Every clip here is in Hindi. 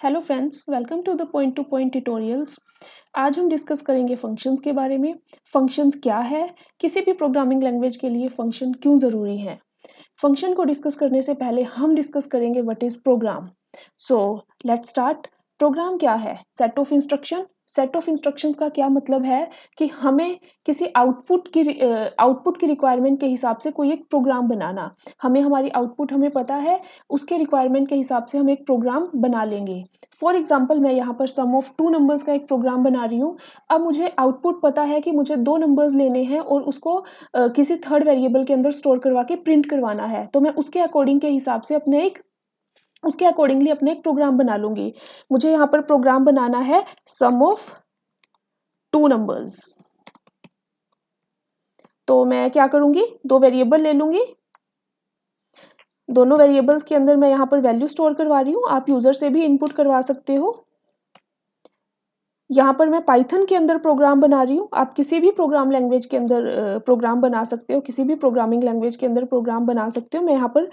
Hello friends, welcome to the point to point tutorials. आज हम डिस्कस करेंगे फंक्शंस के बारे में। फंक्शंस क्या है, किसी भी प्रोग्रामिंग लैंग्वेज के लिए फंक्शन क्यों ज़रूरी है। फंक्शन को डिस्कस करने से पहले हम डिस्कस करेंगे what is program. So let's start. Program क्या है? Set of instruction. Set of instructions का क्या मतलब है कि हमें किसी आउटपुट की रिक्वायरमेंट के हिसाब से कोई एक प्रोग्राम बनाना। हमें हमारी आउटपुट हमें पता है, उसके रिक्वायरमेंट के हिसाब से हम एक प्रोग्राम बना लेंगे। फॉर एग्जाम्पल, मैं यहाँ पर सम ऑफ टू नंबर्स का एक प्रोग्राम बना रही हूँ। अब मुझे आउटपुट पता है कि मुझे दो नंबर्स लेने हैं और उसको किसी थर्ड वेरिएबल के अंदर स्टोर करवा के प्रिंट करवाना है, तो मैं उसके अकॉर्डिंग के हिसाब से उसके अकॉर्डिंगली अपने एक प्रोग्राम बना लूंगी। मुझे यहाँ पर प्रोग्राम बनाना है सम ऑफ टू नंबर्स। तो मैं क्या करूंगी, दो वेरिएबल ले लूंगी। दोनों वेरिएबल्स के अंदर मैं यहाँ पर वैल्यू स्टोर करवा रही हूँ। आप यूजर से भी इनपुट करवा सकते हो। यहाँ पर मैं पाइथन के अंदर प्रोग्राम बना रही हूँ। आप किसी भी प्रोग्राम लैंग्वेज के अंदर प्रोग्राम बना सकते हो, किसी भी प्रोग्रामिंग लैंग्वेज के अंदर प्रोग्राम बना सकते हो। मैं यहाँ पर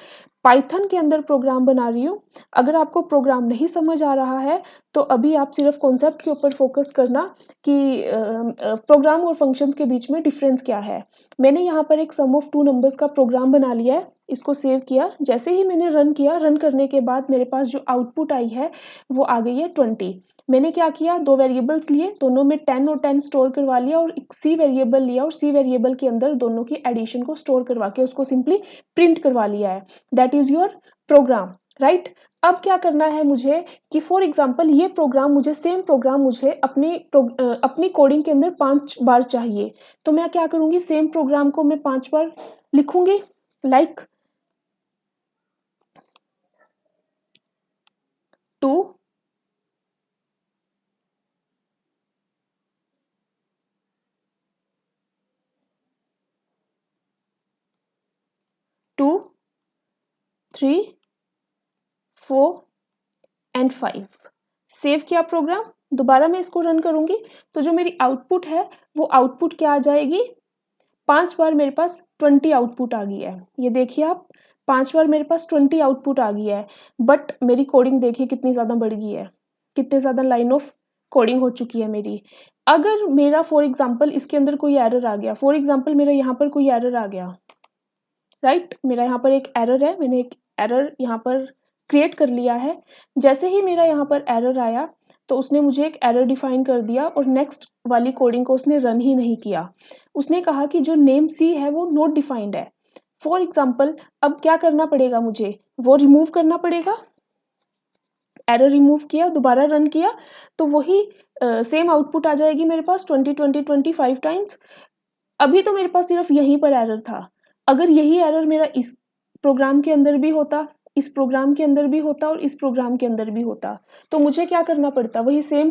पाइथन के अंदर प्रोग्राम बना रही हूँ। अगर आपको प्रोग्राम नहीं समझ आ रहा है तो अभी आप सिर्फ कॉन्सेप्ट के ऊपर फोकस करना कि प्रोग्राम और फंक्शंस के बीच में डिफरेंस क्या है। मैंने यहाँ पर एक सम ऑफ टू नंबर्स का प्रोग्राम बना लिया है। इसको सेव किया। जैसे ही मैंने रन किया, रन करने के बाद मेरे पास जो आउटपुट आई है वो आ गई है 20। मैंने क्या किया, दो वेरिएबल्स लिए, दोनों में 10 और 10 स्टोर करवा लिया और एक सी वेरिएबल लिया और सी वेरिएबल के अंदर दोनों की एडिशन को स्टोर करवा के उसको सिंपली प्रिंट करवा लिया है। That is your program, right. अब क्या करना है मुझे कि फॉर एग्जाम्पल ये प्रोग्राम मुझे, सेम प्रोग्राम मुझे अपनी कोडिंग के अंदर 5 बार चाहिए। तो मैं क्या करूंगी, सेम प्रोग्राम को मैं 5 बार लिखूंगी। Like two, two, 3, 4 and 5। Save किया प्रोग्राम। दोबारा मैं इसको रन करूंगी तो जो मेरी आउटपुट है वो आउटपुट क्या आ जाएगी, 5 बार मेरे पास 20 आउटपुट आ गई है। ये देखिए आप, 5 बार मेरे पास 20 आउटपुट आ गई है। बट मेरी कोडिंग देखिए कितनी ज़्यादा बढ़ गई है, कितने ज़्यादा लाइन ऑफ कोडिंग हो चुकी है मेरी। अगर मेरा फॉर एग्जाम्पल इसके अंदर कोई एरर आ गया, फॉर एग्जाम्पल मेरा यहाँ पर कोई एरर आ गया, राइट, मेरा यहाँ पर एक एरर है, मैंने एक एरर यहाँ पर क्रिएट कर लिया है। जैसे ही मेरा यहाँ पर एरर आया तो उसने मुझे एक एरर डिफाइन कर दिया और नेक्स्ट वाली कोडिंग को उसने रन ही नहीं किया। उसने कहा कि जो नेम सी है वो नॉट डिफाइंड है। फॉर एग्जाम्पल, अब क्या करना पड़ेगा मुझे, वो रिमूव करना पड़ेगा। एरर रिमूव किया, दोबारा रन किया तो वही सेम आउटपुट आ जाएगी मेरे पास 20 टाइम्स। अभी तो मेरे पास सिर्फ यहीं पर एरर था। अगर यही एरर मेरा इस प्रोग्राम के अंदर भी होता, इस प्रोग्राम के अंदर भी होता और इस प्रोग्राम के अंदर भी होता, तो मुझे क्या करना पड़ता, वही सेम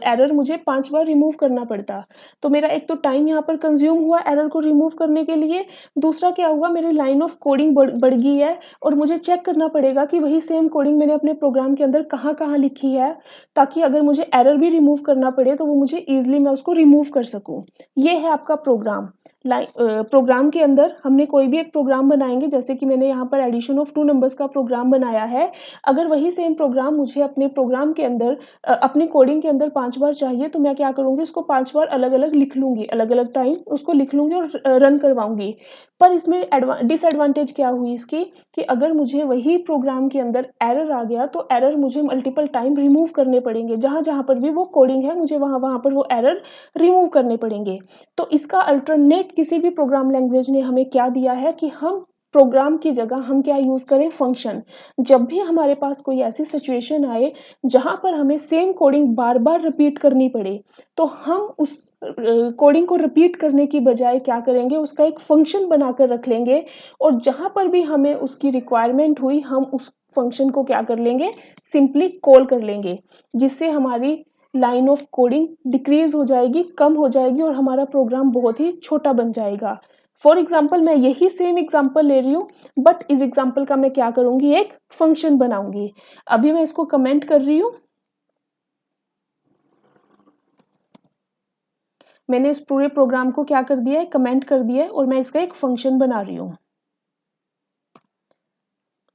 एरर मुझे 5 बार रिमूव करना पड़ता। तो मेरा एक तो टाइम यहाँ पर कंज्यूम हुआ एरर को रिमूव करने के लिए। दूसरा क्या हुआ, मेरी लाइन ऑफ कोडिंग बढ़ गई है और मुझे चेक करना पड़ेगा कि वही सेम कोडिंग मैंने अपने प्रोग्राम के अंदर कहाँ कहाँ लिखी है, ताकि अगर मुझे एरर भी रिमूव करना पड़े तो वो मुझे ईजिली मैं उसको रिमूव कर सकूँ। ये है आपका प्रोग्राम। प्रोग्राम के अंदर हमने कोई भी एक प्रोग्राम बनाएंगे, जैसे कि मैंने यहाँ पर एडिशन ऑफ टू नंबर्स का प्रोग्राम बनाया है। अगर वही सेम प्रोग्राम मुझे अपने प्रोग्राम के अंदर अपनी कोडिंग के अंदर 5 बार चाहिए तो मैं क्या करूँगी, उसको 5 बार अलग अलग लिख लूँगी, अलग अलग टाइम उसको लिख लूँगी और रन करवाऊँगी। पर इसमें डिसएडवांटेज क्या हुई इसकी, कि अगर मुझे वही प्रोग्राम के अंदर एरर आ गया तो एरर मुझे मल्टीपल टाइम रिमूव करने पड़ेंगे। जहाँ जहाँ पर भी वो कोडिंग है मुझे वहाँ वहाँ पर वो एरर रिमूव करने पड़ेंगे। तो इसका अल्टरनेट किसी भी प्रोग्राम लैंग्वेज ने हमें क्या दिया है कि हम प्रोग्राम की जगह हम क्या यूज करें, फंक्शन। जब भी हमारे पास कोई ऐसी सिचुएशन आए जहां पर हमें सेम कोडिंग बार बार रिपीट करनी पड़े, तो हम उस कोडिंग को रिपीट करने की बजाय क्या करेंगे, उसका एक फंक्शन बनाकर रख लेंगे और जहां पर भी हमें उसकी रिक्वायरमेंट हुई हम उस फंक्शन को क्या कर लेंगे, सिंपली कॉल कर लेंगे, जिससे हमारी लाइन ऑफ कोडिंग डिक्रीज हो जाएगी, कम हो जाएगी और हमारा प्रोग्राम बहुत ही छोटा बन जाएगा। फॉर एग्जाम्पल, मैं यही सेम एग्जाम्पल ले रही हूँ, बट इस एग्जाम्पल का मैं क्या करूंगी, एक फंक्शन बनाऊंगी। अभी मैं इसको कमेंट कर रही हूँ। मैंने इस पूरे प्रोग्राम को क्या कर दिया है, कमेंट कर दिया है और मैं इसका एक फंक्शन बना रही हूँ।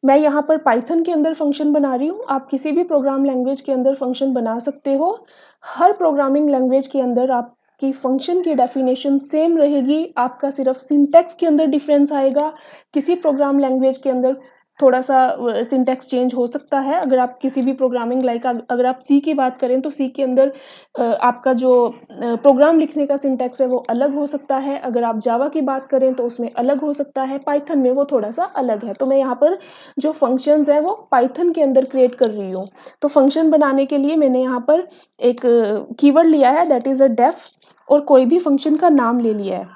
मैं यहाँ पर पाइथन के अंदर फंक्शन बना रही हूँ, आप किसी भी प्रोग्राम लैंग्वेज के अंदर फंक्शन बना सकते हो। हर प्रोग्रामिंग लैंग्वेज के अंदर आपकी फंक्शन की डेफिनेशन सेम रहेगी, आपका सिर्फ सिंटैक्स के अंदर डिफरेंस आएगा। किसी प्रोग्राम लैंग्वेज के अंदर थोड़ा सा सिंटैक्स चेंज हो सकता है। अगर आप किसी भी प्रोग्रामिंग अगर आप सी की बात करें तो सी के अंदर आपका जो प्रोग्राम लिखने का सिंटैक्स है वो अलग हो सकता है। अगर आप जावा की बात करें तो उसमें अलग हो सकता है, पाइथन में वो थोड़ा सा अलग है। तो मैं यहाँ पर जो फंक्शंस हैं वो पाइथन के अंदर क्रिएट कर रही हूँ। तो फंक्शन बनाने के लिए मैंने यहाँ पर एक कीवर्ड लिया है, दैट इज़ अ डेफ, और कोई भी फंक्शन का नाम ले लिया है।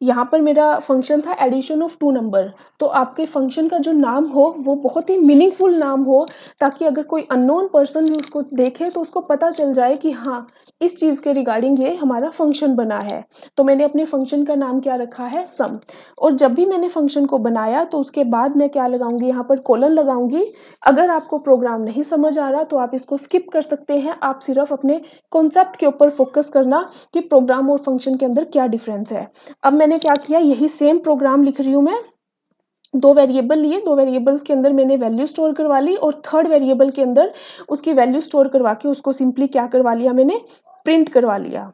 यहाँ पर मेरा फंक्शन था एडिशन ऑफ 2 नंबर। तो आपके फंक्शन का जो नाम हो वो बहुत ही मीनिंगफुल नाम हो, ताकि अगर कोई अननोन पर्सन भी उसको देखे तो उसको पता चल जाए कि हाँ, इस चीज़ के रिगार्डिंग ये हमारा फंक्शन बना है। तो मैंने अपने फंक्शन का नाम क्या रखा है, सम। और जब भी मैंने फंक्शन को बनाया तो उसके बाद मैं क्या लगाऊंगी, यहाँ पर कोलन लगाऊंगी। अगर आपको प्रोग्राम नहीं समझ आ रहा तो आप इसको स्किप कर सकते हैं, आप सिर्फ अपने कॉन्सेप्ट के ऊपर फोकस करना कि प्रोग्राम और फंक्शन के अंदर क्या डिफरेंस है। अब मैंने क्या किया, यही सेम प्रोग्राम लिख रही हूँ मैं। 2 वेरिएबल लिए, 2 वेरिएबल्स के अंदर मैंने वैल्यू स्टोर करवा ली, और थर्ड वेरिएबल के अंदर उसकी वैल्यू स्टोर करवा के उसको सिंपली क्या करवा लिया, मैंने प्रिंट करवा लिया।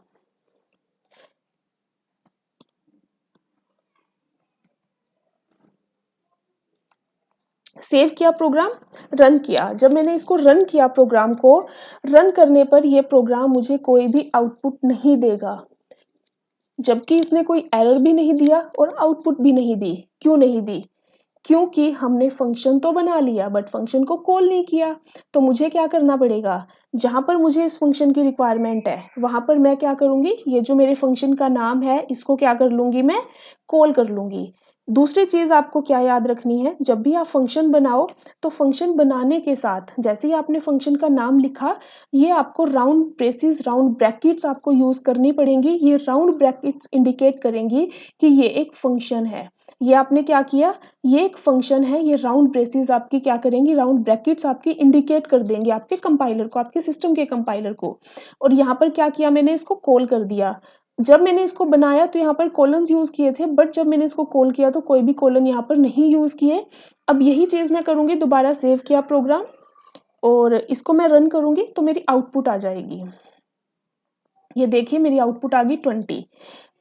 सेव किया प्रोग्राम, रन किया। जब मैंने इसको रन किया प्रोग्राम को, रन करने पर ये प्रोग्राम मुझे कोई भी आउटपुट नहीं देगा, जबकि इसने कोई एरर भी नहीं दिया और आउटपुट भी नहीं दी। क्यों नहीं दी? क्योंकि हमने फंक्शन तो बना लिया बट फंक्शन को कॉल नहीं किया। तो मुझे क्या करना पड़ेगा, जहाँ पर मुझे इस फंक्शन की रिक्वायरमेंट है वहाँ पर मैं क्या करूँगी, ये जो मेरे फंक्शन का नाम है इसको क्या कर लूँगी, मैं कॉल कर लूँगी। दूसरी चीज़ आपको क्या याद रखनी है, जब भी आप फंक्शन बनाओ तो फंक्शन बनाने के साथ जैसे ही आपने फंक्शन का नाम लिखा, ये आपको राउंड ब्रेसेस, राउंड ब्रैकेट्स आपको यूज़ करनी पड़ेंगी। ये राउंड ब्रैकेट्स इंडिकेट करेंगी कि ये एक फंक्शन है। ये आपने क्या किया, ये एक फंक्शन है, ये राउंड ब्रेसेस आपकी क्या करेंगी, राउंड ब्रैकेट्स आपकी इंडिकेट कर देंगे आपके कंपाइलर को, आपके सिस्टम के कंपाइलर को। और यहाँ पर क्या किया, मैंने इसको कॉल कर दिया। जब मैंने इसको बनाया तो यहाँ पर कॉलन्स यूज़ किए थे, बट जब मैंने इसको कॉल किया तो कोई भी कॉलन यहाँ पर नहीं यूज़ किए। अब यही चीज़ मैं करूँगी, दोबारा सेव किया प्रोग्राम और इसको मैं रन करूँगी तो मेरी आउटपुट आ जाएगी। ये देखिए मेरी आउटपुट आ गई 20।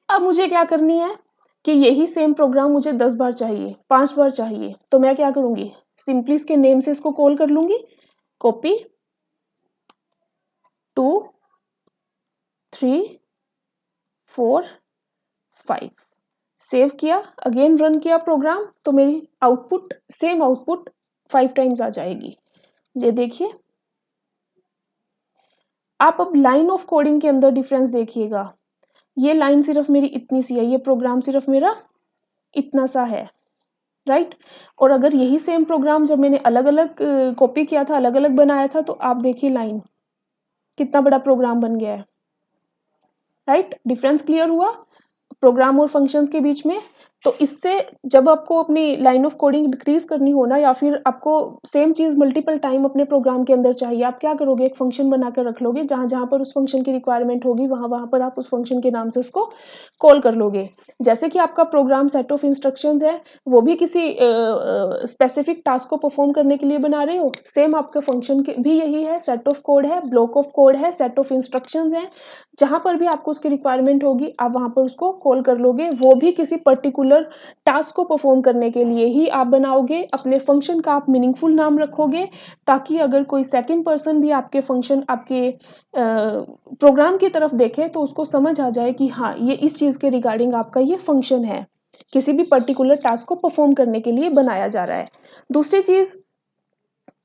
अब मुझे क्या करनी है कि यही सेम प्रोग्राम मुझे 10 बार चाहिए, 5 बार चाहिए। तो मैं क्या करूँगी, सिंपली इसके नेम से इसको कॉल कर लूँगी, कॉपी 2 3 4 5, सेव किया, अगेन रन किया प्रोग्राम, तो मेरी आउटपुट सेम आउटपुट 5 टाइम्स आ जाएगी। ये देखिए, आप अब लाइन ऑफ कोडिंग के अंदर डिफरेंस देखिएगा। ये लाइन सिर्फ मेरी इतनी सी है, ये प्रोग्राम सिर्फ मेरा इतना सा है, राइट। और अगर यही सेम प्रोग्राम जब मैंने अलग अलग कॉपी किया था, अलग अलग बनाया था, तो आप देखिए लाइन कितना बड़ा प्रोग्राम बन गया है, राइट। डिफरेंस क्लियर हुआ प्रोग्राम और फंक्शंस के बीच में। तो इससे जब आपको अपनी लाइन ऑफ कोडिंग डिक्रीज करनी हो ना, या फिर आपको सेम चीज़ मल्टीपल टाइम अपने प्रोग्राम के अंदर चाहिए, आप क्या करोगे, एक फंक्शन बनाकर रख लोगे, जहाँ जहाँ पर उस फंक्शन की रिक्वायरमेंट होगी वहाँ वहाँ पर आप उस फंक्शन के नाम से उसको कॉल कर लोगे। जैसे कि आपका प्रोग्राम सेट ऑफ इंस्ट्रक्शंस है, वो भी किसी स्पेसिफिक टास्क को परफॉर्म करने के लिए बना रहे हो, सेम आपका फंक्शन भी यही है, सेट ऑफ कोड है, ब्लॉक ऑफ कोड है, सेट ऑफ इंस्ट्रक्शंस है। जहाँ पर भी आपको उसकी रिक्वायरमेंट होगी आप वहाँ पर उसको कॉल कर लोगे। वो भी किसी पर्टिकुलर टास्क को परफॉर्म करने के लिए ही आप बनाओगे। अपने फंक्शन का आप मीनिंगफुल नाम रखोगे, ताकि अगर कोई सेकंड पर्सन भी आपके फंक्शन, आपके प्रोग्राम की तरफ देखे तो उसको समझ आ जाए कि हाँ, ये इस चीज़ के रिगार्डिंग आपका ये फंक्शन है, किसी भी पर्टिकुलर टास्क को परफॉर्म करने के लिए बनाया जा रहा है। दूसरी चीज़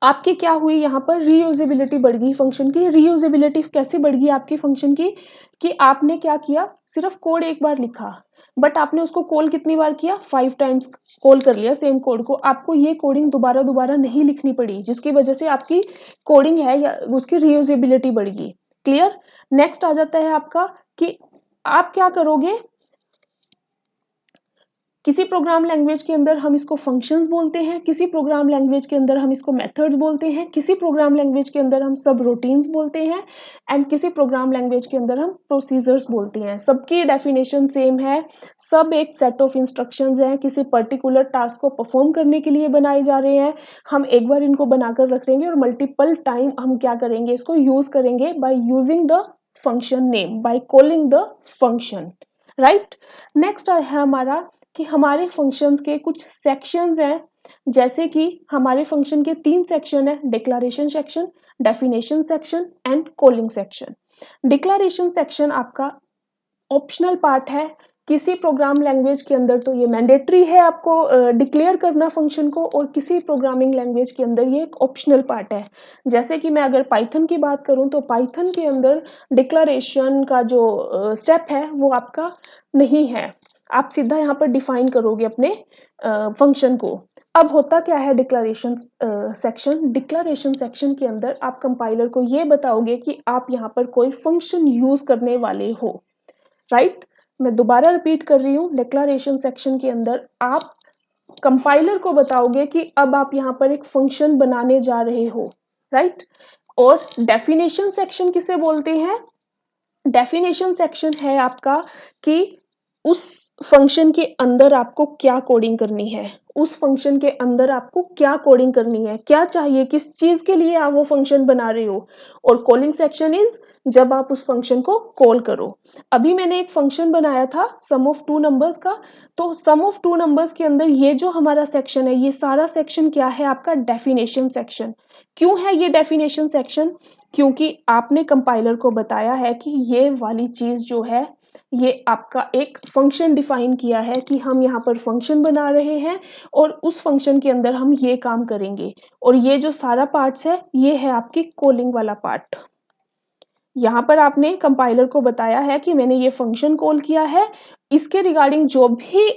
आपकी क्या हुई, यहाँ पर रीयूजेबिलिटी बढ़ गई फंक्शन की। रीयूजेबिलिटी कैसे बढ़ गई आपकी फंक्शन की, कि आपने क्या किया, सिर्फ कोड एक बार लिखा, बट आपने उसको कॉल कितनी बार किया, 5 टाइम्स कॉल कर लिया सेम कोड को। आपको ये कोडिंग दोबारा दोबारा नहीं लिखनी पड़ी, जिसकी वजह से आपकी कोडिंग है या उसकी रीयूजेबिलिटी बढ़ गई। क्लियर। नेक्स्ट आ जाता है आपका कि आप क्या करोगे, किसी प्रोग्राम लैंग्वेज के अंदर हम इसको फंक्शंस बोलते हैं, किसी प्रोग्राम लैंग्वेज के अंदर हम इसको मेथड्स बोलते हैं, किसी प्रोग्राम लैंग्वेज के अंदर हम सब रूटीन्स बोलते हैं एंड किसी प्रोग्राम लैंग्वेज के अंदर हम प्रोसीजर्स बोलते हैं। सबकी डेफिनेशन सेम है, सब एक सेट ऑफ इंस्ट्रक्शंस हैं, किसी पर्टिकुलर टास्क को परफॉर्म करने के लिए बनाए जा रहे हैं। हम एक बार इनको बनाकर रख लेंगे और मल्टीपल टाइम हम क्या करेंगे, इसको यूज करेंगे by using the function name, by calling the function, right. Next है हमारा कि हमारे फंक्शंस के कुछ सेक्शंस हैं, जैसे कि हमारे फंक्शन के 3 सेक्शन है, declaration section, definition section and calling section. Declaration section आपका ऑप्शनल पार्ट है, किसी प्रोग्राम लैंग्वेज के अंदर तो ये मैंडेटरी है आपको डिक्लेयर करना फंक्शन को, और किसी प्रोग्रामिंग लैंग्वेज के अंदर ये एक ऑप्शनल पार्ट है। जैसे कि मैं अगर पाइथन की बात करूं तो पाइथन के अंदर डिक्लेरेशन का जो स्टेप है वो आपका नहीं है, आप सीधा यहाँ पर डिफाइन करोगे अपने फंक्शन को। अब होता क्या है डिक्लेरेशन सेक्शन, डिक्लेरेशन सेक्शन के अंदर आप कंपाइलर को ये बताओगे कि आप यहाँ पर कोई फंक्शन यूज करने वाले हो, राइट। मैं दोबारा रिपीट कर रही हूँ, डिक्लेरेशन सेक्शन के अंदर आप कंपाइलर को बताओगे कि अब आप यहाँ पर एक फंक्शन बनाने जा रहे हो, राइट। और डेफिनेशन सेक्शन किसे बोलते हैं, डेफिनेशन सेक्शन है आपका कि उस फंक्शन के अंदर आपको क्या कोडिंग करनी है, उस फंक्शन के अंदर आपको क्या कोडिंग करनी है, क्या चाहिए, किस चीज के लिए आप वो फंक्शन बना रहे हो। और कॉलिंग सेक्शन इज जब आप उस फंक्शन को कॉल करो। अभी मैंने एक फंक्शन बनाया था सम ऑफ टू नंबर्स का, तो सम ऑफ टू नंबर्स के अंदर ये जो हमारा सेक्शन है, ये सारा सेक्शन क्या है आपका, डेफिनेशन सेक्शन। क्यों है ये डेफिनेशन सेक्शन, क्योंकि आपने कंपाइलर को बताया है कि ये वाली चीज जो है ये आपका एक फंक्शन डिफाइन किया है कि हम यहाँ पर फंक्शन बना रहे हैं और उस फंक्शन के अंदर हम ये काम करेंगे, और ये जो सारा पार्ट्स है ये है आपकी कॉलिंग वाला पार्ट। यहाँ पर आपने कंपाइलर को बताया है कि मैंने ये फंक्शन कॉल किया है, इसके रिगार्डिंग जो भी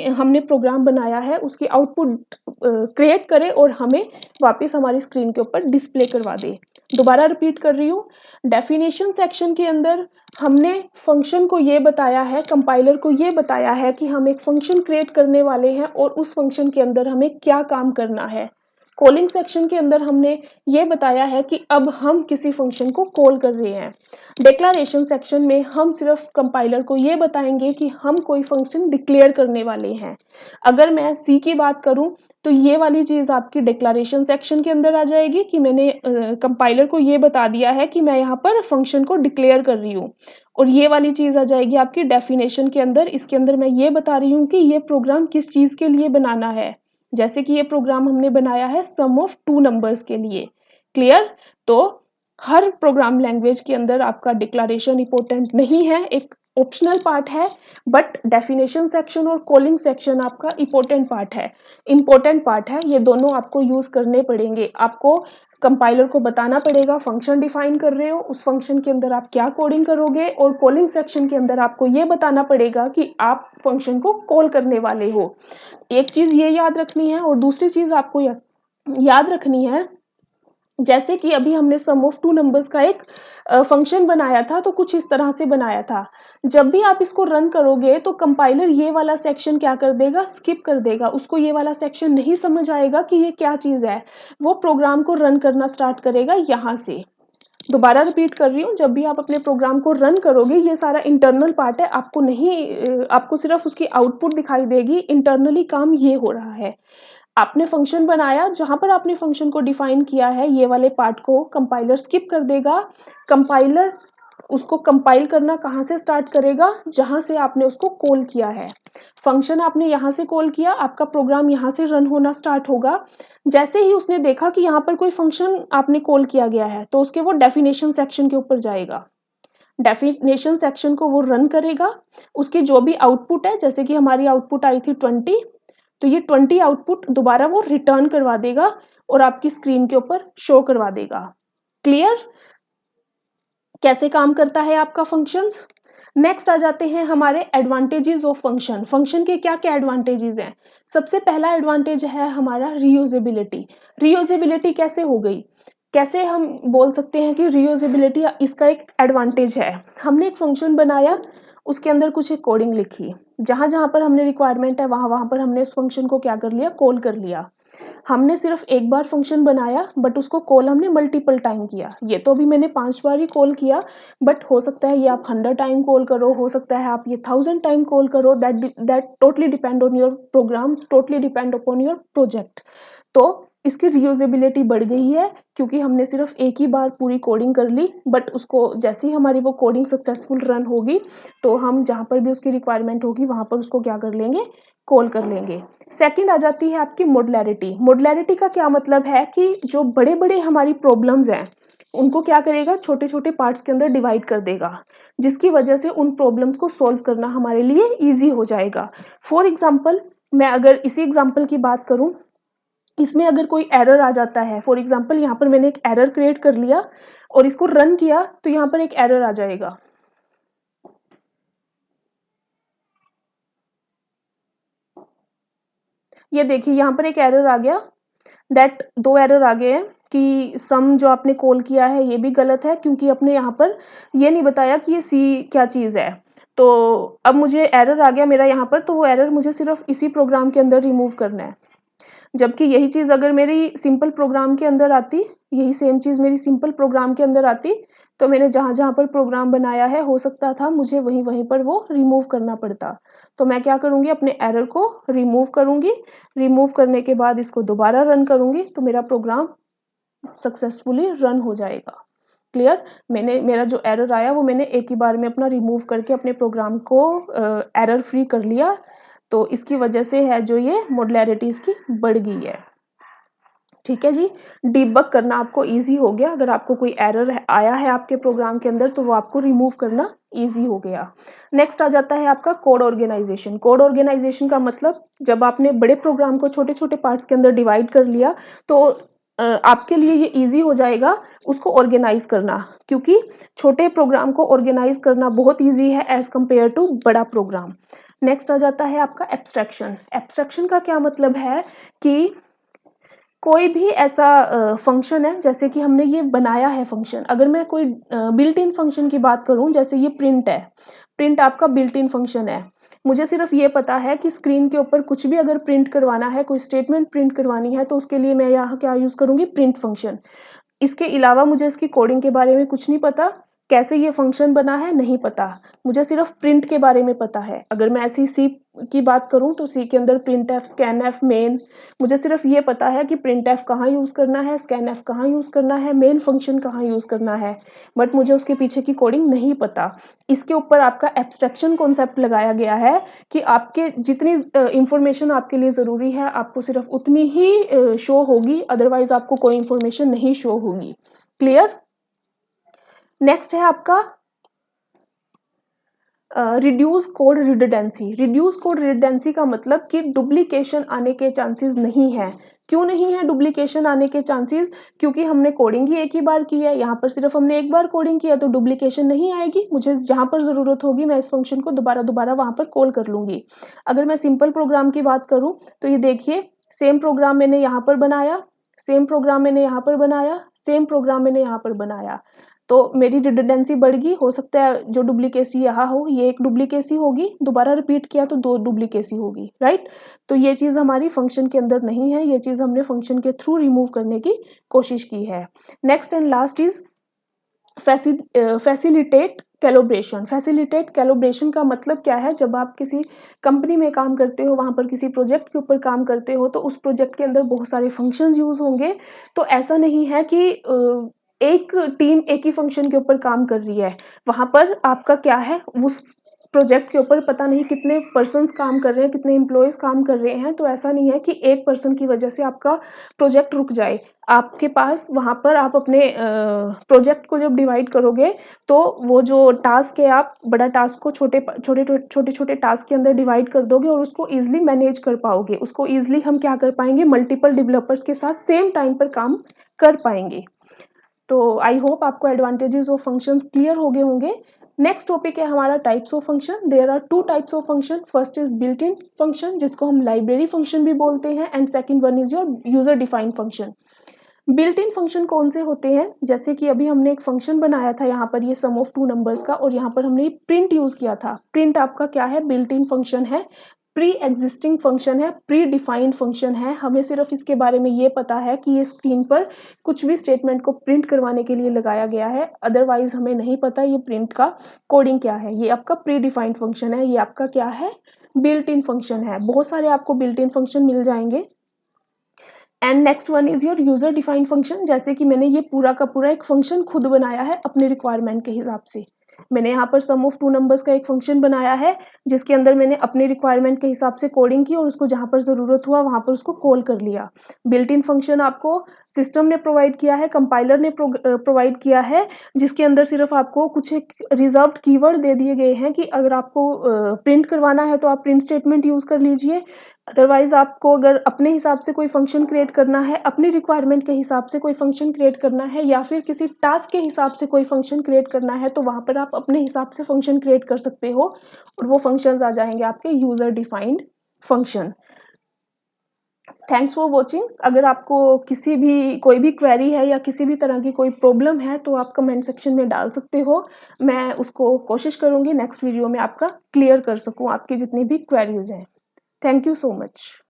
हमने प्रोग्राम बनाया है उसकी आउटपुट क्रिएट करे और हमें वापस हमारी स्क्रीन के ऊपर डिस्प्ले करवा दे। दोबारा रिपीट कर रही हूँ, डेफिनेशन सेक्शन के अंदर हमने फंक्शन को ये बताया है, कंपाइलर को ये बताया है कि हम एक फंक्शन क्रिएट करने वाले हैं और उस फंक्शन के अंदर हमें क्या काम करना है। कॉलिंग सेक्शन के अंदर हमने ये बताया है कि अब हम किसी फंक्शन को कॉल कर रहे हैं। डिक्लेरेशन सेक्शन में हम सिर्फ कंपाइलर को ये बताएंगे कि हम कोई फंक्शन डिक्लेयर करने वाले हैं। अगर मैं सी की बात करूं तो ये वाली चीज आपकी डिक्लेरेशन सेक्शन के अंदर आ जाएगी कि मैंने कंपाइलर को ये बता दिया है कि मैं यहाँ पर फंक्शन को डिक्लेयर कर रही हूँ। और ये वाली चीज आ जाएगी आपकी डेफिनेशन के अंदर, इसके अंदर मैं ये बता रही हूँ कि ये प्रोग्राम किस चीज के लिए बनाना है। जैसे कि ये प्रोग्राम हमने बनाया है सम ऑफ टू नंबर्स के लिए, क्लियर। तो हर प्रोग्राम लैंग्वेज के अंदर आपका डिक्लेरेशन इंपॉर्टेंट नहीं है, एक ऑप्शनल पार्ट है, बट डेफिनेशन सेक्शन और कॉलिंग सेक्शन आपका इंपॉर्टेंट पार्ट है। ये दोनों आपको यूज करने पड़ेंगे, आपको कंपाइलर को बताना पड़ेगा फंक्शन डिफाइन कर रहे हो, उस फंक्शन के अंदर आप क्या कोडिंग करोगे, और कॉलिंग सेक्शन के अंदर आपको ये बताना पड़ेगा कि आप फंक्शन को कॉल करने वाले हो। एक चीज ये याद रखनी है, और दूसरी चीज आपको याद रखनी है, जैसे कि अभी हमने सम ऑफ टू नंबर्स का एक फंक्शन बनाया था, तो कुछ इस तरह से बनाया था। जब भी आप इसको रन करोगे तो कंपाइलर ये वाला सेक्शन क्या कर देगा, स्किप कर देगा, उसको ये वाला सेक्शन नहीं समझ आएगा कि ये क्या चीज है, वो प्रोग्राम को रन करना स्टार्ट करेगा यहाँ से। दोबारा रिपीट कर रही हूँ, जब भी आप अपने प्रोग्राम को रन करोगे ये सारा इंटरनल पार्ट है, आपको नहीं आपको सिर्फ उसकी आउटपुट दिखाई देगी, इंटरनली काम ये हो रहा है। आपने फंक्शन बनाया, जहां पर आपने फंक्शन को डिफाइन किया है, ये वाले पार्ट को कंपाइलर स्किप कर देगा। कंपाइलर उसको कंपाइल करना कहाँ से स्टार्ट करेगा, जहां से आपने उसको कॉल किया है। फंक्शन आपने यहाँ से कॉल किया, आपका प्रोग्राम यहाँ से रन होना स्टार्ट होगा। जैसे ही उसने देखा कि यहाँ पर कोई फंक्शन आपने कॉल किया गया है, तो उसके वो डेफिनेशन सेक्शन के ऊपर जाएगा, डेफिनेशन सेक्शन को वो रन करेगा। उसकी जो भी आउटपुट है, जैसे कि हमारी आउटपुट आई थी 20, तो ये 20 आउटपुट दोबारा वो रिटर्न करवा देगा और आपकी स्क्रीन के ऊपर शो करवा देगा। क्लियर कैसे काम करता है आपका फंक्शंस। नेक्स्ट आ जाते हैं हमारे एडवांटेजेस ऑफ फंक्शन। फंक्शन के क्या क्या एडवांटेजेस हैं। सबसे पहला एडवांटेज है हमारा रीयूजेबिलिटी। रीयूजेबिलिटी कैसे हो गई, कैसे हम बोल सकते हैं कि रीयूजेबिलिटी इसका एक एडवांटेज है। हमने एक फंक्शन बनाया उसके अंदर कुछ एक कोडिंग लिखी, जहाँ जहाँ पर हमने रिक्वायरमेंट है वहाँ वहाँ पर हमने उस फंक्शन को क्या कर लिया, कॉल कर लिया। हमने सिर्फ एक बार फंक्शन बनाया बट उसको कॉल हमने मल्टीपल टाइम किया। ये तो अभी मैंने 5 बार ही कॉल किया, बट हो सकता है ये आप 100 टाइम कॉल करो, हो सकता है आप ये 1000 टाइम कॉल करो। That totally depend on your program, totally depend upon your project. तो इसकी रीयूजेबिलिटी बढ़ गई है क्योंकि हमने सिर्फ एक ही बार पूरी कोडिंग कर ली, बट उसको जैसे ही हमारी वो कोडिंग सक्सेसफुल रन होगी तो हम जहाँ पर भी उसकी रिक्वायरमेंट होगी वहाँ पर उसको क्या कर लेंगे, कॉल कर लेंगे। सेकंड आ जाती है आपकी मॉड्युलैरिटी। मॉड्युलैरिटी का क्या मतलब है कि जो बड़े बड़े हमारी प्रॉब्लम्स हैं उनको क्या करेगा, छोटे छोटे पार्ट्स के अंदर डिवाइड कर देगा, जिसकी वजह से उन प्रॉब्लम्स को सॉल्व करना हमारे लिए ईजी हो जाएगा। फॉर एग्जाम्पल, मैं अगर इसी एग्जाम्पल की बात करूं, इसमें अगर कोई एरर आ जाता है, फॉर एग्जाम्पल यहाँ पर मैंने एक एरर क्रिएट कर लिया और इसको रन किया तो यहाँ पर एक एरर आ जाएगा। ये देखिए यहाँ पर एक एरर आ गया, दैट 2 एरर आ गए हैं कि सम जो आपने कॉल किया है ये भी गलत है क्योंकि आपने यहाँ पर ये नहीं बताया कि ये सी क्या चीज़ है। तो अब मुझे एरर आ गया मेरा यहाँ पर, तो वो एरर मुझे सिर्फ इसी प्रोग्राम के अंदर रिमूव करना है। जबकि यही चीज़ अगर मेरी सिंपल प्रोग्राम के अंदर आती, यही सेम चीज़ मेरी सिंपल प्रोग्राम के अंदर आती, तो मैंने जहाँ जहाँ पर प्रोग्राम बनाया है हो सकता था मुझे वहीं वहीं पर वो रिमूव करना पड़ता। तो मैं क्या करूँगी, अपने एरर को रिमूव करूँगी, रिमूव करने के बाद इसको दोबारा रन करूँगी तो मेरा प्रोग्राम सक्सेसफुली रन हो जाएगा। क्लियर? मैंने मेरा जो एरर आया वो मैंने एक ही बार में अपना रिमूव करके अपने प्रोग्राम को एरर फ्री कर लिया। तो इसकी वजह से है जो ये मॉड्युलैरिटी इसकी बढ़ गई है। ठीक है जी, डिबग करना आपको इजी हो गया। अगर आपको कोई एरर आया है आपके प्रोग्राम के अंदर तो वो आपको रिमूव करना इजी हो गया। नेक्स्ट आ जाता है आपका कोड ऑर्गेनाइजेशन। कोड ऑर्गेनाइजेशन का मतलब जब आपने बड़े प्रोग्राम को छोटे छोटे पार्ट्स के अंदर डिवाइड कर लिया तो आपके लिए ये इजी हो जाएगा उसको ऑर्गेनाइज करना, क्योंकि छोटे प्रोग्राम को ऑर्गेनाइज करना बहुत इजी है एज कम्पेयर टू बड़ा प्रोग्राम। नेक्स्ट आ जाता है आपका एब्स्ट्रैक्शन। एब्स्ट्रैक्शन का क्या मतलब है कि कोई भी ऐसा फंक्शन है, जैसे कि हमने ये बनाया है फंक्शन, अगर मैं कोई बिल्ट इन फंक्शन की बात करूं, जैसे ये प्रिंट है, प्रिंट आपका बिल्ट इन फंक्शन है। मुझे सिर्फ ये पता है कि स्क्रीन के ऊपर कुछ भी अगर प्रिंट करवाना है, कोई स्टेटमेंट प्रिंट करवानी है, तो उसके लिए मैं यहाँ क्या यूज़ करूँगी, प्रिंट फंक्शन। इसके अलावा मुझे इसकी कोडिंग के बारे में कुछ नहीं पता, कैसे ये फंक्शन बना है नहीं पता, मुझे सिर्फ प्रिंट के बारे में पता है। अगर मैं ऐसी सी की बात करूं तो सी के अंदर print F, scan F, main, मुझे सिर्फ ये पता है कि प्रिंट एफ कहाँ यूज़ करना है, स्कैन एफ कहाँ यूज़ करना है, मेन फंक्शन कहाँ यूज़ करना है, बट मुझे उसके पीछे की कोडिंग नहीं पता। इसके ऊपर आपका एब्स्ट्रैक्शन कॉन्सेप्ट लगाया गया है कि आपके जितनी इंफॉर्मेशन आपके लिए ज़रूरी है आपको सिर्फ उतनी ही शो होगी, अदरवाइज आपको कोई इंफॉर्मेशन नहीं शो होगी। क्लियर? नेक्स्ट है आपका reduce code redundancy. Reduce code redundancy का मतलब कि डुप्लीकेशन आने के चांसेस नहीं है। क्यों नहीं है डुप्लीकेशन आने के चांसेस? क्योंकि हमने कोडिंग ही एक ही बार की है, यहाँ पर सिर्फ हमने एक बार कोडिंग किया तो डुप्लीकेशन नहीं आएगी। मुझे जहाँ पर ज़रूरत होगी मैं इस फंक्शन को दोबारा दोबारा वहाँ पर कॉल कर लूँगी। अगर मैं सिंपल प्रोग्राम की बात करूँ तो ये देखिए, सेम प्रोग्राम मैंने यहाँ पर बनाया, सेम प्रोग्राम मैंने यहाँ पर बनाया, सेम प्रोग्राम मैंने यहाँ पर बनाया, तो मेरी रिडंडेंसी बढ़ गई। हो सकता है जो डुप्लीकेसी यहाँ हो ये एक डुप्लीकेसी होगी, दोबारा रिपीट किया तो 2 डुप्लीकेसी होगी, राइट? तो ये चीज़ हमारी फंक्शन के अंदर नहीं है, ये चीज़ हमने फंक्शन के थ्रू रिमूव करने की कोशिश की है। Next and last is facilitate calibration. Facilitate calibration का मतलब क्या है? जब आप किसी कंपनी में काम करते हो, वहाँ पर किसी प्रोजेक्ट के ऊपर काम करते हो, तो उस प्रोजेक्ट के अंदर बहुत सारे फंक्शंस यूज़ होंगे। तो ऐसा नहीं है कि एक टीम एक ही फंक्शन के ऊपर काम कर रही है। वहाँ पर आपका क्या है, उस प्रोजेक्ट के ऊपर पता नहीं कितने पर्सन्स काम कर रहे हैं, कितने एम्प्लॉयज़ काम कर रहे हैं। तो ऐसा नहीं है कि एक पर्सन की वजह से आपका प्रोजेक्ट रुक जाए। आपके पास वहाँ पर आप अपने प्रोजेक्ट को जब डिवाइड करोगे तो वो जो टास्क है, आप बड़ा टास्क को छोटे छोटे टास्क के अंदर डिवाइड कर दोगे और उसको ईजिली मैनेज कर पाओगे। उसको ईजिली हम क्या कर पाएंगे, मल्टीपल डेवलपर्स के साथ सेम टाइम पर काम कर पाएंगे। तो आई होप आपको एडवांटेजेस ऑफ फंक्शंस क्लियर हो गए होंगे। नेक्स्ट टॉपिक है हमारा types of function. There are 2 types of function. First is built in function जिसको हम लाइब्रेरी फंक्शन भी बोलते हैं, and second one is your user defined function. Built in function कौन से होते हैं, जैसे कि अभी हमने एक फंक्शन बनाया था यहाँ पर ये सम ऑफ टू नंबर्स का, और यहाँ पर हमने प्रिंट यूज़ किया था। प्रिंट आपका क्या है, बिल्ट इन फंक्शन है, प्री एग्जिस्टिंग फंक्शन है, प्री डिफाइंड फंक्शन है। हमें सिर्फ इसके बारे में ये पता है कि ये स्क्रीन पर कुछ भी स्टेटमेंट को प्रिंट करवाने के लिए लगाया गया है, अदरवाइज हमें नहीं पता ये प्रिंट का कोडिंग क्या है। ये आपका प्री डिफाइंड फंक्शन है, ये आपका क्या है, बिल्ट इन फंक्शन है। बहुत सारे आपको बिल्ट इन फंक्शन मिल जाएंगे। And next one is your user defined function. जैसे कि मैंने ये पूरा का पूरा एक फंक्शन खुद बनाया है अपने रिक्वायरमेंट के हिसाब से। मैंने यहाँ पर सम ऑफ टू नंबर्स का एक फंक्शन बनाया है जिसके अंदर मैंने अपने रिक्वायरमेंट के हिसाब से कोडिंग की, और उसको जहाँ पर ज़रूरत हुआ वहाँ पर उसको कॉल कर लिया। बिल्ट इन फंक्शन आपको सिस्टम ने प्रोवाइड किया है, कंपाइलर ने प्रोवाइड किया है, जिसके अंदर सिर्फ आपको कुछ एक रिजर्व्ड कीवर्ड दे दिए गए हैं कि अगर आपको प्रिंट करवाना है तो आप प्रिंट स्टेटमेंट यूज़ कर लीजिए, अदरवाइज आपको अगर अपने हिसाब से कोई फंक्शन क्रिएट करना है, अपनी रिक्वायरमेंट के हिसाब से कोई फंक्शन क्रिएट करना है, या फिर किसी टास्क के हिसाब से कोई फंक्शन क्रिएट करना है, तो वहाँ पर आप अपने हिसाब से फंक्शन क्रिएट कर सकते हो, और वो फंक्शंस आ जाएंगे आपके user defined function. Thanks for watching. अगर आपको किसी भी कोई भी क्वेरी है या किसी भी तरह की कोई प्रॉब्लम है तो आप कमेंट सेक्शन में डाल सकते हो, मैं उसको कोशिश करूँगी नेक्स्ट वीडियो में आपका क्लियर कर सकूँ आपकी जितनी भी क्वेरीज हैं। Thank you so much.